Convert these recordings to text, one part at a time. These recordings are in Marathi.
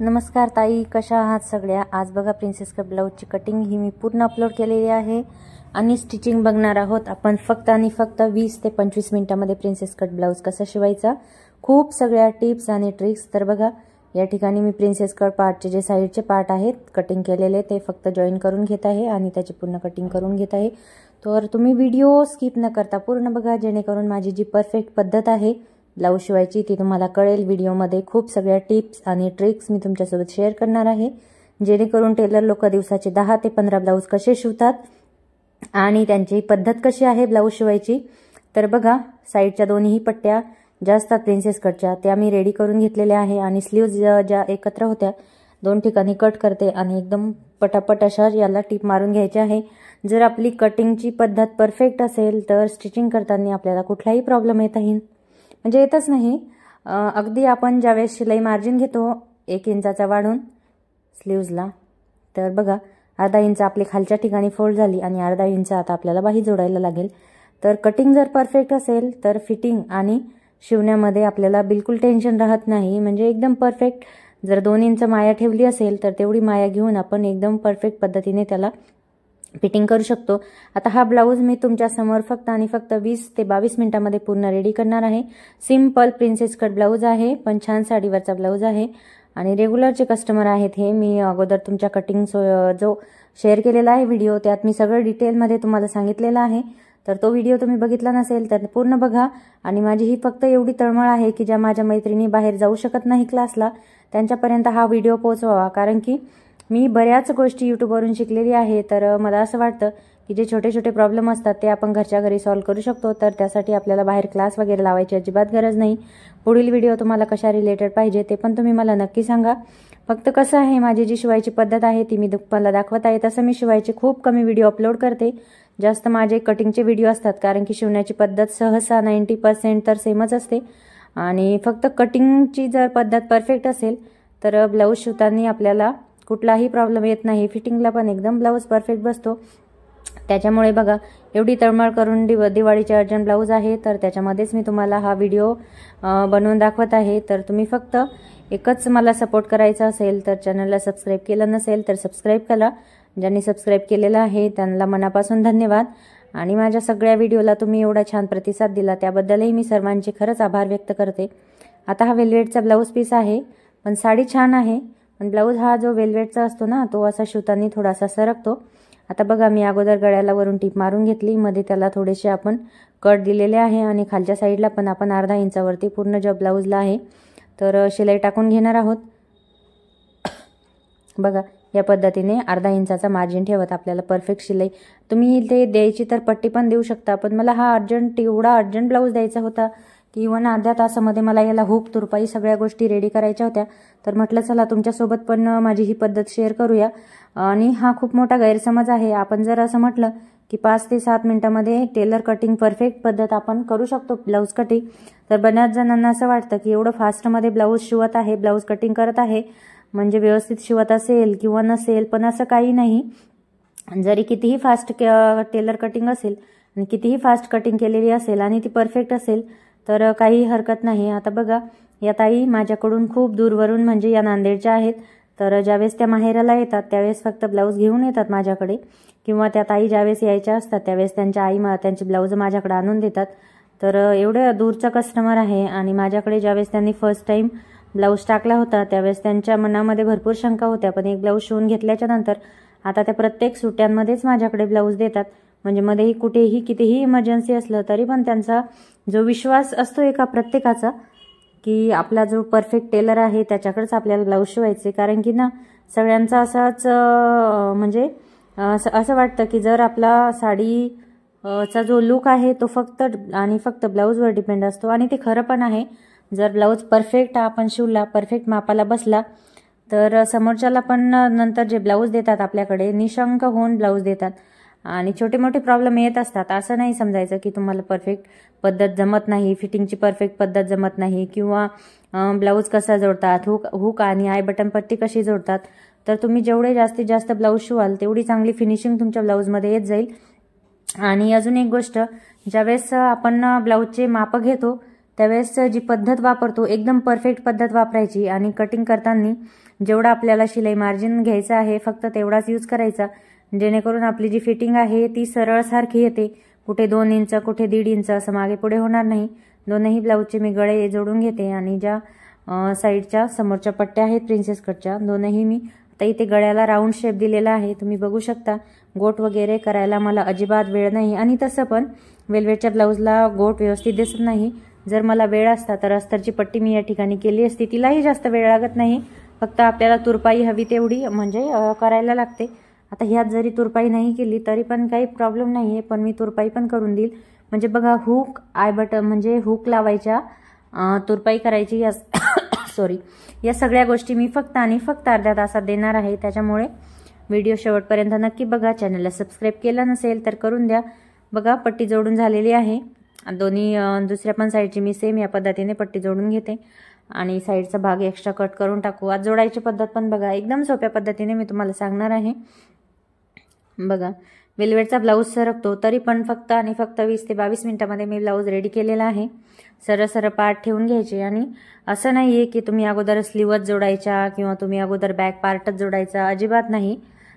नमस्कार ताई, कशा आहात सगळ्या। आज बघा प्रिन्सेस कट ब्लाउजची कटिंग ही मी पूर्ण अपलोड केलेली आहे आणि स्टिचिंग बघणार आहोत आपण फक्त आणि फक्त 20 ते 25 मिनिटांमध्ये प्रिन्सेस कट ब्लाउज कसा शिवायचा। खूप सगळ्या टिप्स आणि ट्रिक्स। तर बघा या ठिकाणी मी प्रिन्सेस कट पार्टचे जे साइडचे पार्ट आहेत कटिंग केलेले ते फक्त जॉईन करून घेत आहे आणि त्याची पूर्ण कटिंग करून घेत आहे। तर तुम्ही व्हिडिओ स्किप न करता पूर्ण बघा, जेणेकरून माझी जी परफेक्ट पद्धत आहे ब्लाउज शिवायची ती तुम्हाला कळेल। व्हिडिओमध्ये खूप सगळ्या टिप्स आणि ट्रिक्स मी तुमच्यासोबत शेअर करणार आहे, जेणेकरून टेलर लोक दिवसाचे 10 ते 15 ब्लाउज कसे शिवतात आणि त्यांची पद्धत कशी आहे ब्लाउज शिवायची। तर बघा साइडच्या दोन्ही पट्ट्या ज्या असतात प्रिन्सेस कटच्या त्या मी रेडी करून घेतलेल्या आहे आणि स्लीव्ज ज्या एकत्र होत्या दोन ठिकाणी कट करते आणि एकदम पटापट अशा याला टिप मारून घ्यायची आहे। जर आपली कटिंगची पद्धत परफेक्ट असेल तर स्टिचिंग करताना आपल्याला कुठलाही प्रॉब्लेम येतच नाही। अगदी आपण ज्यावेळेस शिलाई मार्जिन घेतो 1 इंचाचा वाढून स्लीव्जला, तर बघा अर्धा इंच आपली खालच्या ठिकाणी फोल्ड झाली आणि अर्धा इंच आता आपल्याला बाही जोडायला लागेल। तर कटिंग जर परफेक्ट असेल तर फिटिंग आणि शिवण्यामध्ये आपल्याला बिलकुल टेन्शन राहत नाही, म्हणजे एकदम परफेक्ट। जर 2 इंच माया ठेवली असेल तर तेवढी माया घेऊन आपण एकदम परफेक्ट पद्धतीने त्याला फिटिंग करू शकतो। आता हा ब्लाउज मी तुमच्या समोर फक्त आणि फक्त 20 ते 22 मिनिटांमध्ये पूर्ण रेडी करणार आहे। सिंपल प्रिन्सेस कट ब्लाउज आहे, पण छान साडीवरचा ब्लाउज आहे आणि रेग्युलरचे कस्टमर आहेत हे। मी अगोदर तुमच्या कटिंग जो शेअर केलेला आहे व्हिडिओ त्यात मी सगळं डिटेलमध्ये तुम्हाला सांगितलेलं आहे। तर तो व्हिडिओ तुम्ही बघितला नसेल तर पूर्ण बघा। आणि माझी ही फक्त एवढी तळमळ आहे की ज्या माझ्या मैत्रिणी बाहेर जाऊ शकत नाही क्लासला त्यांच्यापर्यंत हा व्हिडिओ पोहोचवावा, कारण की मी बऱ्याच गोष्टी यूट्यूबवरून शिकलेली आहे। तर मला असं वाटतं की जे छोटे छोटे प्रॉब्लेम असतात ते आपण घरच्या घरी सॉल्व्ह करू शकतो, तर त्यासाठी आपल्याला बाहेर क्लास वगैरे लावायची अजिबात गरज नाही। पुढील व्हिडिओ तुम्हाला कशा रिलेटेड पाहिजे ते पण तुम्ही मला नक्की सांगा। फक्त कसं आहे, माझी जी शिवायची पद्धत आहे ती मी तुम्हाला दाखवत आहे, तसं मी शिवायचे खूप कमी व्हिडिओ अपलोड करते, जास्त माझे कटिंगचे व्हिडिओ असतात, कारण की शिवण्याची पद्धत सहसा 90% तर सेमच असते आणि फक्त कटिंगची जर पद्धत परफेक्ट असेल तर ब्लाऊज शिवताना आपल्याला कुठलाही प्रॉब्लेम येत नाही, फिटिंगला पण एकदम ब्लाउज परफेक्ट बसतो। त्याच्यामुळे बघा एवढी तळमळ करून दिवाळीचे अर्जंट ब्लाउज आहे, तर त्याच्यामध्येच मी तुम्हाला हा व्हिडिओ बनवून दाखवत आहे। तर तुम्ही फक्त एकच मला सपोर्ट करायचा असेल तर चॅनलला सबस्क्राईब केलं नसेल तर सबस्क्राईब करा। ज्यांनी सबस्क्राईब केलेलं आहे त्यांना मनापासून धन्यवाद आणि माझ्या सगळ्या व्हिडिओला तुम्ही एवढा छान प्रतिसाद दिला त्याबद्दलही मी सर्वांचे खरंच आभार व्यक्त करते। आता हा वेल्वेटचा ब्लाउज पीस आहे, पण साडी छान आहे, पण ब्लाउज हा जो वेल्वेटचा असतो ना तो असा शिवताना थोडासा सरकतो। आता बघा मी अगोदर गळ्याला वरून टीप मारून घेतली, मध्ये त्याला थोडेसे आपण कट दिलेले आहे आणि खालच्या साईडला पण आपण अर्धा इंचावरती पूर्ण जो ब्लाउजला आहे तर शिलाई टाकून घेणार आहोत। बघा या पद्धतीने अर्धा इंचाचा मार्जिन ठेवत आपल्याला परफेक्ट शिलाई तुम्ही ते द्यायची तर पट्टी पण देऊ शकता, पण मला हा एवढा अर्जंट ब्लाउज द्यायचा होता की इव्हन अर्ध्या तासामध्ये मला याला हुक तुरपाई सगळ्या गोष्टी रेडी करायच्या होत्या। तर म्हटलं चला तुमच्यासोबत पण माझी ही पद्धत शेअर करूया। आणि हा खूप मोठा गैरसमज आहे, आपण जर असं म्हटलं की 5 ते 7 मिनिटांमध्ये टेलर कटिंग परफेक्ट पद्धत आपण करू शकतो ब्लाउज कटिंग, तर बऱ्याच जणांना असं वाटतं की एवढं फास्टमध्ये ब्लाउज शिवत आहे, ब्लाउज कटिंग करत आहे म्हणजे व्यवस्थित शिवत असेल किंवा नसेल, पण असं काही नाही। जरी कितीही फास्ट टेलर कटिंग असेल आणि कितीही फास्ट कटिंग केलेली असेल आणि ती परफेक्ट असेल तर काही हरकत नाही। आता बघा या ताई माझ्याकडून खूप दूरवरून म्हणजे या नांदेडच्या आहेत, तर ज्यावेळेस त्या माहेराला येतात त्यावेळेस फक्त ब्लाउज घेऊन येतात माझ्याकडे, किंवा त्या ताई ज्यावेळेस यायच्या असतात त्यावेळेस त्यांच्या आई त्यांचे ब्लाउज माझ्याकडे आणून देतात। तर एवढ्या दूरचा कस्टमर आहे आणि माझ्याकडे ज्यावेळेस त्यांनी फर्स्ट टाइम ब्लाउज टाकला होता त्यावेळेस त्यांच्या मनामध्ये भरपूर शंका होत्या, पण एक ब्लाउज शिवून घेतल्याच्या नंतर आता त्या प्रत्येक सुट्ट्यांमध्येच माझ्याकडे ब्लाउज देतात। म्हणजे मध्येही कुठेही कितीही इमर्जन्सी असलं तरी पण त्यांचा जो विश्वास असतो एका प्रत्येकाचा की आपला जो परफेक्ट टेलर आहे त्याच्याकडेच आपल्याला ब्लाउज शिवायचे, कारण की ना सगळ्यांचा असाच म्हणजे असं वाटतं की जर आपला साडीचा जो लुक आहे तो फक्त आणि फक्त ब्लाऊजवर डिपेंड असतो, आणि ते खरं पण आहे। जर ब्लाऊज परफेक्ट आपण शिवला, परफेक्ट मापाला बसला तर समोरच्याला पण नंतर जे ब्लाऊज देतात आपल्याकडे निशंक होऊन ब्लाऊज देतात। आणि छोटे मोठे प्रॉब्लेम येत असतात, असं नाही समजायचं की तुम्हाला परफेक्ट पद्धत जमत नाही, फिटिंगची परफेक्ट पद्धत जमत नाही, किंवा ब्लाऊज कसा जोडतात, हुक आणि आय बटन पट्टी कशी जोडतात। तर तुम्ही जेवढे जास्तीत जास्त ब्लाऊज शिवाल तेवढी चांगली फिनिशिंग तुमच्या ब्लाऊजमध्ये येत जाईल। आणि अजून एक गोष्ट, ज्यावेळेस आपण ब्लाऊजचे माप घेतो त्यावेळेस जी पद्धत वापरतो एकदम परफेक्ट पद्धत वापरायची आणि कटिंग करताना जेवढा आपल्याला शिलाई मार्जिन घ्यायचा आहे फक्त तेवढाच यूज करायचा, जेणेकरून आपली जी फिटिंग आहे ती सरळ सारखी येते. कुठे 2 इंच कुठे 1.5 इंच असं मागे पुढे होणार नाही. दोनही ब्लाऊजचे मी गळे जोडून घेते आणि ज्या साईडच्या समोरच्या पट्ट्या आहेत प्रिन्सेस कटच्या दोनही मी आता इथे गळ्याला राऊंड शेप दिलेला आहे. तुम्ही बघू शकता. गोट वगैरे करायला मला अजिबात वेळ नाही आणि तसं पण वेल्वेटच्या ब्लाऊजला गोट व्यवस्थित दिसत नाही. जर मला वेळ असता तर अस्तरची पट्टी मी या ठिकाणी केली असती. तिलाही जास्त वेळ लागत नाही, फक्त आपल्याला तुरपाई हवी तेवढी म्हणजे करायला लागते. आता ह्यात जरी तुरपाई नाही केली तरी पण काही प्रॉब्लेम नाही आहे, पण मी तुरपाई पण करून देईल. म्हणजे बघा हुक आय बटन म्हणजे हुक लावायच्या, तुरपाई करायची या सॉरी या सगळ्या गोष्टी मी फक्त आणि फक्त अर्ध्या तासात देणार आहे. त्याच्यामुळे व्हिडिओ शेवटपर्यंत नक्की बघा. चॅनलला सबस्क्राईब केलं नसेल तर करून द्या. बघा पट्टी जोडून झालेली आहे. दोन्ही दुसऱ्या पण साईडची मी सेम या पद्धतीने पट्टी जोडून घेते आणि साईडचा भाग एक्स्ट्रा कट करून टाकू. आज जोडायची पद्धत पण बघा एकदम सोप्या पद्धतीने मी तुम्हाला सांगणार आहे. बघा वेल्वेटचा ब्लाऊज सरकतो तरी पण फक्त आणि फक्त 20 ते 22 मिनिटांमध्ये मी ब्लाऊज रेडी केलेला आहे. सरळ सरळ पार्ट ठेवून घ्यायचे आणि असं नाही आहे की तुम्ही अगोदर स्लीवच जोडायच्या किंवा तुम्ही अगोदर बॅक पार्टच जोडायचा, अजिबात नाही.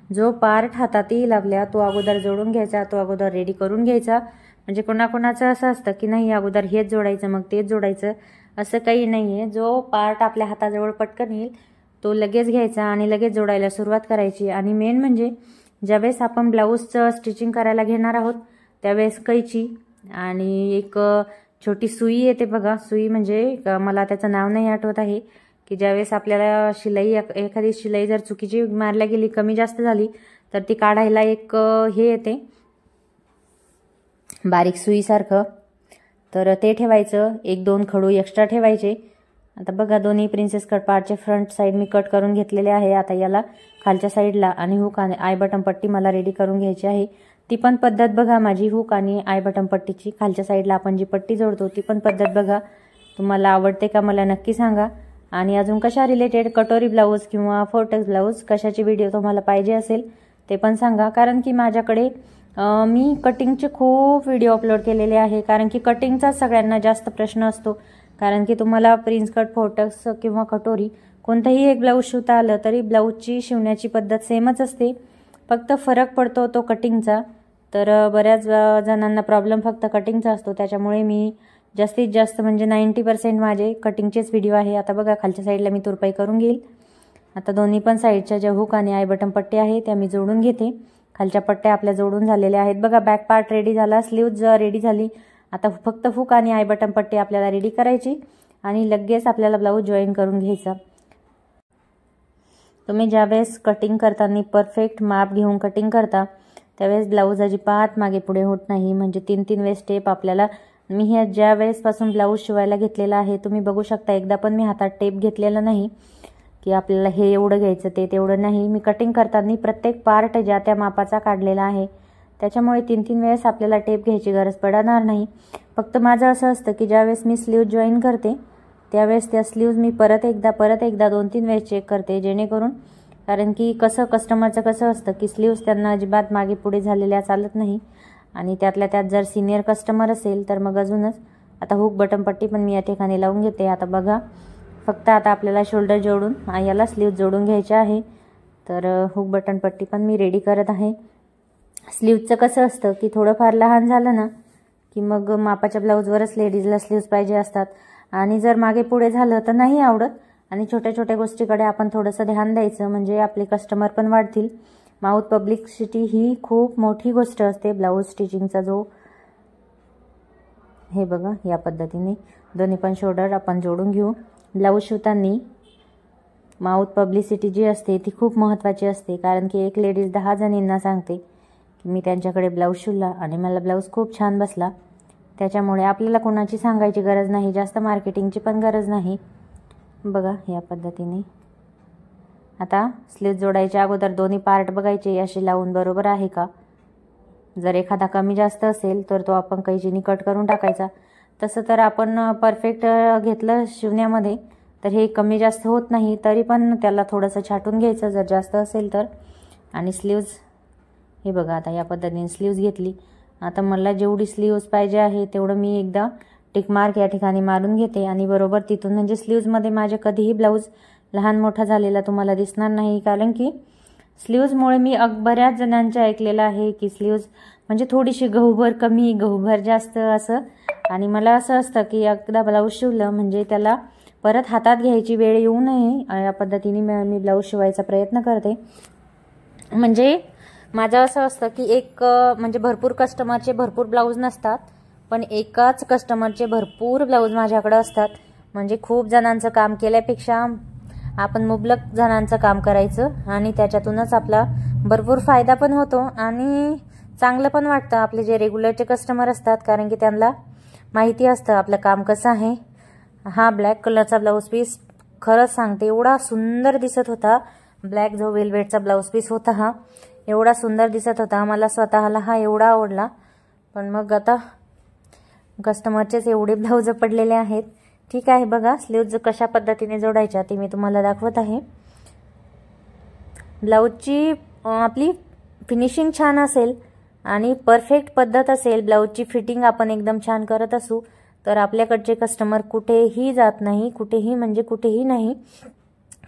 जो पार्ट हातात येईल आपल्या तो अगोदर जोडून घ्यायचा, तो अगोदर रेडी करून घ्यायचा. म्हणजे कोणाकोणाचं असं असतं की नाही अगोदर हेच जोडायचं मग तेच जोडायचं, असं काही नाही आहे. जो पार्ट आपल्या हाताजवळ पटकन येईल तो लगेच घ्यायचा आणि लगेच जोडायला सुरुवात करायची. आणि मेन म्हणजे ज्यावेळेस आपण ब्लाऊजचं स्टिचिंग करायला घेणार आहोत त्यावेळेस कैची आणि एक छोटी सुई येते बघा. सुई म्हणजे मला त्याचं नाव नाही आठवत आहे, की ज्यावेळेस आपल्याला शिलाई एखादी शिलाई जर चुकीची मारल्या गेली कमी जास्त झाली तर ती काढायला एक हे येते बारीक सुईसारखं, तर ते ठेवायचं. 1-2 खडू एक्स्ट्रा ठेवायचे. आता बघा दोन्ही प्रिन्सेस कट पार्टचे फ्रंट साईड मी कट करून घेतलेले आहे. आता याला खालच्या साईडला आणि हुक आणि आय बटन पट्टी मला रेडी करून घ्यायची आहे. ती पण पद्धत बघा माझी हुक आणि आय बटन पट्टीची खालच्या साईडला आपण जी पट्टी जोडतो ती पण पद्धत बघा. तुम्हाला आवडते का मला नक्की सांगा. आणि अजून कशा रिलेटेड कटोरी ब्लाऊज किंवा फोर्टेक्स ब्लाऊज कशाची व्हिडिओ तुम्हाला पाहिजे असेल ते पण सांगा. कारण की माझ्याकडे मी कटिंगचे खूप व्हिडिओ अपलोड केलेले आहे. कारण की कटिंगचा सगळ्यांना जास्त प्रश्न असतो. कारण की तुम्हाला प्रिन्स कट फोर्टेक्स किंवा कटोरी कोणतंही एक ब्लाऊज शिवता आलं तरी ब्लाऊजची शिवण्याची पद्धत सेमच असते, फक्त फरक पडतो तो कटिंगचा. तर बऱ्याच जणांना प्रॉब्लेम फक्त कटिंगचा असतो. त्याच्यामुळे मी जास्तीत जास्त म्हणजे 90% माझे कटिंगचेच व्हिडिओ आहे. आता बघा खालच्या साईडला मी तुरपाई करून घेईल. आता दोन्ही पण साईडच्या ज्या हुक आणि आय बटन पट्टी आहे त्या मी जोडून घेते. खालच्या पट्ट्या आपल्या जोडून झालेल्या आहेत. बघा बॅक पार्ट रेडी झाला, स्लीव्ज रेडी झाली. आता फक्त हुक आणि आय बटन पट्टी आपल्याला रेडी करायची आणि लगेच आपल्याला ब्लाऊज जॉईन करून घ्यायचा. तुम्ही ज्यावेळेस कटिंग करताना परफेक्ट माप घेऊन कटिंग करता त्यावेळेस ब्लाऊज अजिबात मागे पुढे होत नाही. म्हणजे 3-3 वेळेस टेप आपल्याला मी ह्या ज्या वेळेसपासून ब्लाऊज शिवायला घेतलेला आहे तुम्ही बघू शकता. एकदा पण मी हातात टेप घेतलेला नाही की आपल्याला हे एवढं घ्यायचं ते तेवढं नाही. मी कटिंग करताना प्रत्येक पार्ट ज्या त्या मापाचा काढलेला आहे. त्याच्यामुळे 3-3 वेळेस आपल्याला टेप घ्यायची गरज पडणार नाही. फक्त माझं असं असतं की ज्यावेळेस मी स्लीव्ज जॉईन करते त्यावेळेस त्या स्लीव्ज मी परत एकदा 2-3 वेळेस चेक करते, जेणेकरून कारण की कस्टमरचं कसं असतं की स्लीव्ज त्यांना अजिबात मागे पुढे झालेल्या चालत नाही. आणि त्यातल्या त्यात जर सिनियर कस्टमर असेल तर मग अजूनच. आता हुक बटन पट्टी पण मी या ठिकाणी लावून घेते. आता बघा फक्त आता आपल्याला शोल्डर जोडून याला स्लीव्ज जोडून घ्यायचे आहे. तर हुक बटन पट्टी पण मी रेडी करत आहे. स्लीव्जचं कसं असतं की थोडंफार लहान झालं ना की मग मापाच्या ब्लाऊजवरच लेडीजला स्लीव्ज पाहिजे असतात आणि जर मागे पुढे झालं तर नाही आवडत. आणि छोट्या छोट्या गोष्टीकडे आपण थोडंसं ध्यान द्यायचं म्हणजे आपले कस्टमर पण वाढतील. माउथ पब्लिसिटी ही खूप मोठी गोष्ट असते ब्लाऊज स्टिचिंगचा. जो हे बघा या पद्धतीने दोन्ही पण शोल्डर आपण जोडून घेऊ. ब्लाऊज शिवताना माउथ पब्लिसिटी जी असते ती खूप महत्त्वाची असते. कारण की एक लेडीज 10 जणींना सांगते की मी त्यांच्याकडे ब्लाऊज शिवला आणि मला ब्लाऊज खूप छान बसला. त्याच्यामुळे आपल्याला कोणाची सांगायची गरज नाही, जास्त मार्केटिंगची पण गरज नाही. बघा या पद्धतीने आता स्लीव्ज जोडायच्या अगोदर दोन्ही पार्ट बघायचे असे लावून बरोबर आहे का. जर एखादा कमी जास्त असेल तर तो आपण कैचीने कट करून टाकायचा. तसं तर आपण परफेक्ट घेतलं शिवण्यामध्ये तर हे कमी जास्त होत नाही, तरी पण त्याला थोडंसं छाटून घ्यायचं जर जास्त असेल तर. आणि स्लीव्ज हे बघा आता या पद्धतीने स्लीव्ज घेतली. आता मला जेवढी स्लीव्ज पाहिजे आहे तेवढं मी एकदा टिक मार्क या ठिकाणी मारून घेते आणि बरोबर तिथून म्हणजे स्लीव्जमध्ये माझे कधीही ब्लाऊज लहान मोठा झालेला तुम्हाला दिसणार नाही, कारण की स्लीव्जमुळे मी बऱ्याच जणांचे ऐकलेलं आहे की स्लीव्ज म्हणजे थोडीशी गहूभर कमी गहूभर जास्त असं, आणि मला असं असतं की एकदा ब्लाऊज शिवलं म्हणजे त्याला परत हातात घ्यायची वेळ येऊ नये या पद्धतीने मी ब्लाऊज शिवायचा प्रयत्न करते. म्हणजे माझं असं असतं की एक म्हणजे भरपूर कस्टमरचे भरपूर ब्लाऊज नसतात, पण एकाच कस्टमरचे भरपूर ब्लाऊज माझ्याकडे असतात. म्हणजे खूप जणांचं काम केल्यापेक्षा आपण मुबलक जणांचं काम करायचं आणि त्याच्यातूनच आपला भरपूर फायदा पण होतो आणि चांगलं पण वाटतं आपले जे रेग्युलरचे कस्टमर असतात, कारण की त्यांना माहिती असतं आपलं काम कसं आहे. हा ब्लॅक कलरचा ब्लाऊज पीस खरंच सांगते एवढा सुंदर दिसत होता. ब्लॅक जो वेलवेटचा ब्लाऊज पीस होता हा एवढा सुंदर दिसत होता. मला स्वतःला हा एवढा आवडला. पण मग आता कस्टमरचेच एवढे ब्लाऊज पडलेले आहेत. ठीक आहे, बघा स्लीव्ज कशा पद्धतीने जोडायच्या ते मी तुम्हाला दाखवत आहे. ब्लाऊजची आपली फिनिशिंग छान असेल आणि परफेक्ट पद्धत असेल, ब्लाऊजची फिटिंग आपण एकदम छान करत असू तर आपल्याकडचे कस्टमर कुठेही जात नाही, कुठेही म्हणजे कुठेही नाही.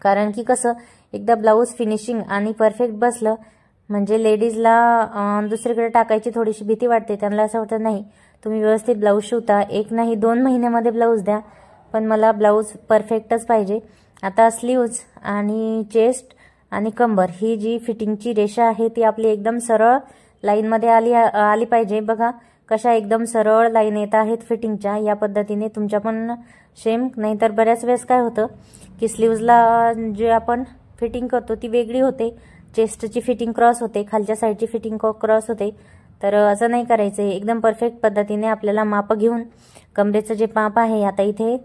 कारण की कसं एकदा ब्लाऊज फिनिशिंग आणि परफेक्ट बसलं म्हणजे लेडीजला दुसरीकडे टाकायची थोडीशी भीती वाटते. त्यांना असं वाटतं नाही तुम्ही व्यवस्थित ब्लाऊज शिवता, 1 नाही 2 महिन्यामध्ये ब्लाऊज द्या, पण मला ब्लाऊज परफेक्टच पाहिजे. आता स्लीव्ज आणि चेस्ट आणि कंबर ही जी फिटिंगची रेषा आहे ती आपली एकदम सरळ लाईनमध्ये आली पाहिजे. बघा कशा एकदम सरळ लाईन येत आहेत फिटिंगच्या. या पद्धतीने तुमच्या पण सेम, नाहीतर बऱ्याच वेळेस काय होतं की स्लीव्जला जे आपण फिटिंग करतो ती वेगळी होते, चेस्टची फिटिंग क्रॉस होते, खालच्या साईडची फिटिंग क्रॉस होते. तर असं नाही करायचं. एकदम परफेक्ट पद्धतीने आपल्याला माप घेऊन कमरेचं जे माप आहे, आता इथे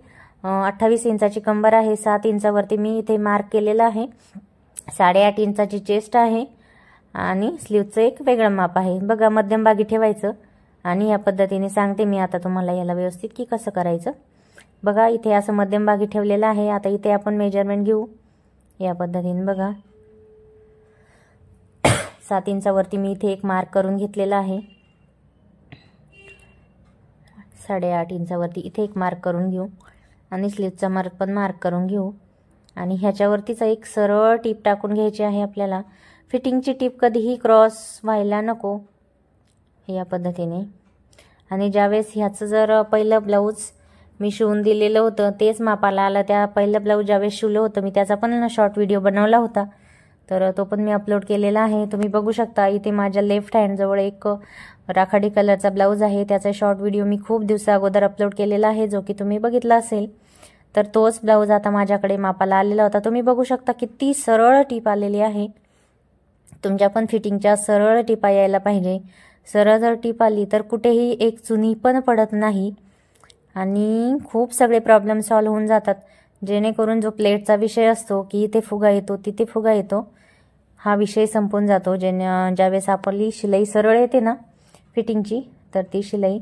28 इंचाची कंबर आहे, 7 इंचावरती मी इथे मार्क केलेलं आहे, 8.5 इंचाची चेस्ट आहे आणि स्लीव्हचं एक वेगळं माप आहे. बघा मध्यमभागी ठेवायचं आणि या पद्धतीने सांगते मी आता तुम्हाला याला व्यवस्थित की कसं करायचं. बघा इथे असं मध्यमभागी ठेवलेलं आहे. आता इथे आपण मेजरमेंट घेऊ या पद्धतीने. बघा 7 इंचावरती मी इथे एक मार्क करून घेतलेला आहे, 8.5 इंचावरती इथे एक मार्क करून घेऊ आणि स्लीव्हचा मार्क पण मार्क करून घेऊ आणि ह्याच्यावरतीच एक सरळ टीप टाकून घ्यायची आहे आपल्याला. फिटिंगची टीप कधीही क्रॉस व्हायला नको या पद्धतीने. आणि ज्यावेळेस ह्याचं जर पहिलं ब्लाऊज मी शिवून दिलेलं होतं तेच मापाला आलं, त्या पहिलं ब्लाऊज ज्यावेळेस शिवलं होतं मी त्याचा पण शॉर्ट व्हिडिओ बनवला होता, तर तो पण मी अपलोड केलेला आहे. तुम्ही बघू शकता इथे माझ्या लेफ्ट हँडजवळ एक राखाडी कलरचा ब्लाऊज आहे, त्याचा शॉर्ट व्हिडिओ मी खूप दिवसा अगोदर अपलोड केलेला आहे, जो की तुम्ही बघितला असेल. तर तोच ब्लाऊज आता माझ्याकडे मापाला आलेला होता. तुम्ही बघू शकता किती सरळ टीप आलेली आहे. तुमच्या पण फिटिंगच्या सरळ टिपा यायला पाहिजे. सरळ जर टीप आली तर कुठेही एक चुनी पण पडत नाही आणि खूप सगळे प्रॉब्लेम सॉल्व्ह होऊन जातात. जेणेकरून जो प्लेटचा विषय असतो की इथे फुगा येतो तिथे फुगा येतो, हा विषय संपून जातो. ज्यावेळेस आपली शिलाई सरळ येते ना फिटिंगची, तर ती शिलाई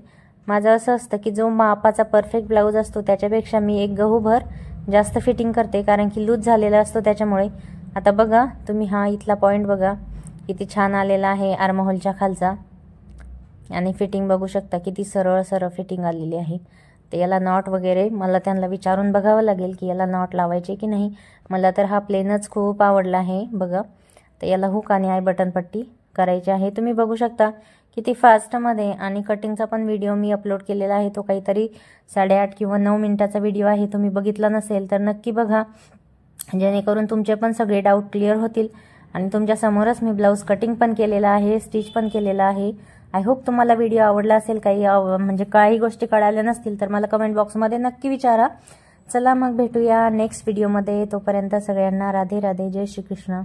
माझं असं असतं की जो मापाचा परफेक्ट ब्लाऊज असतो त्याच्यापेक्षा मी एक गहूभर जास्त फिटिंग करते, कारण की लूज झालेला असतो त्याच्यामुळे. आता बघा तुम्ही हा इथला पॉईंट बघा किती छान आलेला आहे आर्महोलच्या खालचा, आणि फिटिंग बघू शकता किती सरळ सरळ फिटिंग आलेली आहे. तर याला नॉट वगैरे मला त्यांना विचारून बघावं लागेल की याला नॉट लावायचे की नाही. मला तर हा प्लेनच खूप आवडला आहे. बघा तर याला हुक आणि आय बटन पट्टी करायची आहे. तुम्ही बघू शकता किती फास्टमध्ये, आणि कटिंगचा पण व्हिडिओ मी अपलोड केलेला आहे, तो काहीतरी 8.5 किंवा 9 मिनिटाचा व्हिडिओ आहे. तुम्ही बघितला नसेल तर नक्की बघा, जेणेकरून तुमचे पण सगळे डाऊट क्लिअर होतील. आणि तुमच्या समोरच मी ब्लाऊज कटिंग पण केलेला आहे, स्टिच पण केलेला आहे. आय होप तुम्हाला व्हिडिओ आवडला असेल. काही गोष्टी कळाल्या नसतील तर मला कमेंट बॉक्समध्ये नक्की विचारा. चला मग भेटूया नेक्स्ट व्हिडिओमध्ये. तोपर्यंत सगळ्यांना राधे राधे, जय श्री कृष्ण.